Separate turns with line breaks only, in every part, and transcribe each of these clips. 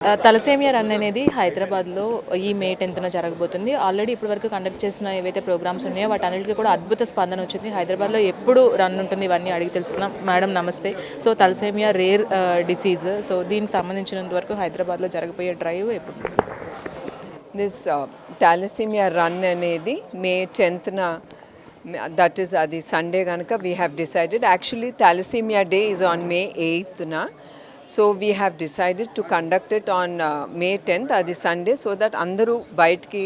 Thalassemia run అనేది హైదరాబాద్లో ఈ మే 10న జరగబోతుంది. ఆల్రెడీ ఇప్పటివరకు కండక్ట్ చేసిన ఏవైతే ప్రోగ్రామ్స్ ఉన్నాయో వాటన్నిటికీ కూడా అద్భుత స్పందన వచ్చింది. హైదరాబాద్లో ఎప్పుడు రన్ ఉంటుంది ఇవన్నీ అడిగి తెలుసుకున్నాం. మేడం నమస్తే. So thalassaemia rare disease. So దీనికి సంబంధించినంత వరకు హైదరాబాద్లో జరగబోయే డ్రైవ్ ఎప్పుడు?
దిస్ థాలసీమియా రన్ అనేది మే 10న, దట్ ఈస్ అది సండే కనుక we have decided. Actually thalassemia day is on May 8న. So we have decided to conduct it on May 10th, అది సండే, సో దట్ అందరూ బయటికి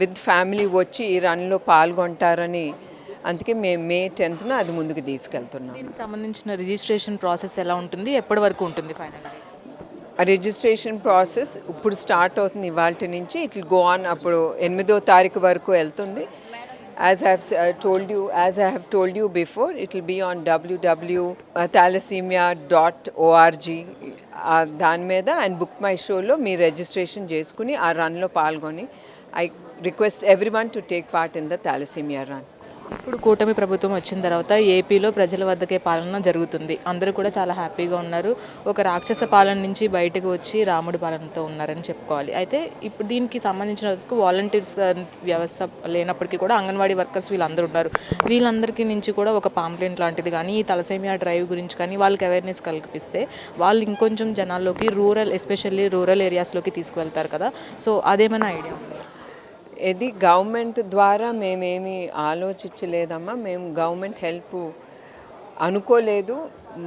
విత్ ఫ్యామిలీ వచ్చి ఈ రన్లో పాల్గొంటారని. అందుకే మేము మే 10th అది ముందుకు తీసుకెళ్తున్నాం.
దీనికి సంబంధించిన రిజిస్ట్రేషన్ ప్రాసెస్ ఎలా ఉంటుంది, ఎప్పటి వరకు ఉంటుంది ఫైనల్?
రిజిస్ట్రేషన్ ప్రాసెస్ ఇప్పుడు స్టార్ట్ అవుతుంది ఇవాళ నుంచి. ఇట్ విల్ గో ఆన్ అప్పుడు 8వ తారీఖు వరకు వెళ్తుంది. As I have told you before, it will be on www.thalassemia.org దాని మీద అండ్ బుక్ మై షోలో మీ రిజిస్ట్రేషన్ చేసుకుని ఆ రన్లో పాల్గొని. I request everyone to take part in the thalassaemia run.
ఇప్పుడు కూటమి ప్రభుత్వం వచ్చిన తర్వాత ఏపీలో ప్రజల వద్దకే పాలన జరుగుతుంది. అందరూ కూడా చాలా హ్యాపీగా ఉన్నారు. ఒక రాక్షస పాలన నుంచి బయటకు వచ్చి రాముడి పాలనతో ఉన్నారని చెప్పుకోవాలి. అయితే ఇప్పుడు దీనికి సంబంధించిన వాలంటీర్స్ వ్యవస్థ లేనప్పటికీ కూడా అంగన్వాడీ వర్కర్స్ వీళ్ళందరూ ఉన్నారు. వీళ్ళందరికీ నుంచి కూడా ఒక పాంప్లెంట్ లాంటిది కానీ ఈ తలసేమియా డ్రైవ్ గురించి కానీ వాళ్ళకి అవేర్నెస్ కల్పిస్తే వాళ్ళు ఇంకొంచెం జనాల్లోకి ఎస్పెషల్లీ రూరల్ ఏరియాస్లోకి తీసుకువెళ్తారు కదా. సో అదేమైనా ఐడియా?
ఇది గవర్నమెంట్ ద్వారా మేమేమి ఆలోచించలేదమ్మా. మేము గవర్నమెంట్ హెల్ప్ అనుకోలేదు.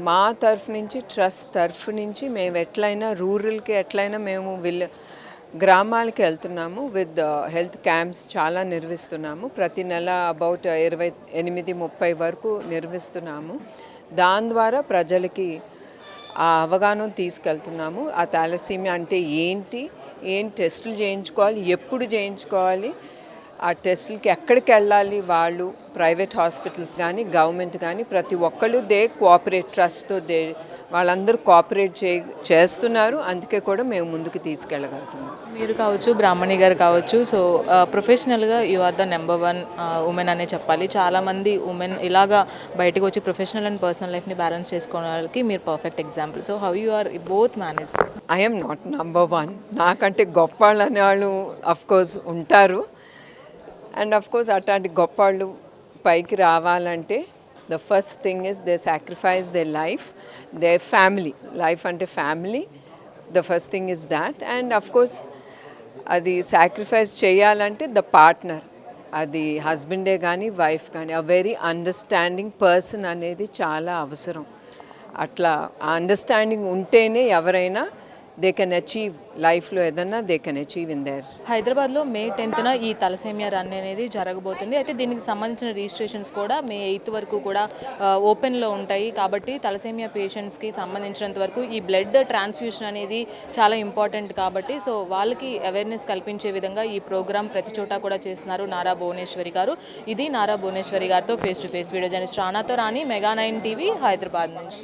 మా తరఫు నుంచి, ట్రస్ట్ తరఫు నుంచి మేము ఎట్లయినా రూరల్కి ఎట్లయినా మేము గ్రామాలకి వెళ్తున్నాము. విత్ హెల్త్ క్యాంప్స్ చాలా నిర్వహిస్తున్నాము. ప్రతి నెల అబౌట్ 28-30 వరకు నిర్వహిస్తున్నాము. దాని ద్వారా ప్రజలకి ఆ అవగాహన తీసుకెళ్తున్నాము. ఆ థాలసీమియా అంటే ఏంటి, ఏం టెస్టులు చేయించుకోవాలి, ఎప్పుడు చేయించుకోవాలి, ఆ టెస్టులకి ఎక్కడికి వెళ్ళాలి, వాళ్ళు ప్రైవేట్ హాస్పిటల్స్ కానీ గవర్నమెంట్ కానీ ప్రతి ఒక్కళ్ళు కోఆపరేట్, ట్రస్ట్తో వాళ్ళందరూ కోఆపరేట్ చేస్తున్నారు. అందుకే కూడా మేము ముందుకు తీసుకెళ్ళగలుగుతున్నాం.
మీరు కావచ్చు, బ్రాహ్మణి గారు కావచ్చు, సో ప్రొఫెషనల్గా you are the number 1 women అనే చెప్పాలి. చాలామంది ఉమెన్ ఇలాగా బయటకు వచ్చి ప్రొఫెషనల్ అండ్ పర్సనల్ లైఫ్ని బ్యాలెన్స్ చేసుకోవడానికి మీరు perfect example. So how you are both manage?
I'm not number 1. నాకంటే గొప్ప వాళ్ళు అనేవాళ్ళు అఫ్కోర్స్ ఉంటారు. అండ్ అఫ్కోర్స్ అట్లాంటి గొప్ప వాళ్ళు పైకి రావాలంటే the first thing is they sacrifice their life, their family. Life ante family. The first thing is that. And of course, adi sacrifice cheyalante the partner. Adi husband gaani, wife gaani, a very understanding person anedi chaala avasaram. Atla understanding untene evaraina they can achieve లైఫ్లో ఏదన్నా they can achieve in there.
హైదరాబాద్లో మే 10న ఈ thalassemia run అనేది జరగబోతుంది. అయితే దీనికి సంబంధించిన registrations కూడా మే 8 వరకు కూడా ఓపెన్లో ఉంటాయి. కాబట్టి తలసేమియా పేషెంట్స్కి సంబంధించినంత వరకు ఈ బ్లడ్ ట్రాన్స్ఫ్యూషన్ అనేది చాలా ఇంపార్టెంట్ కాబట్టి సో వాళ్ళకి అవేర్నెస్ కల్పించే విధంగా ఈ ప్రోగ్రామ్ ప్రతి చోట కూడా చేస్తున్నారు నారా భువనేశ్వరి గారు. ఇది నారా భువనేశ్వరి గారితో face to face. Video journalist రానాతో రాణి, మెగా 9 టీవీ, హైదరాబాద్ నుంచి.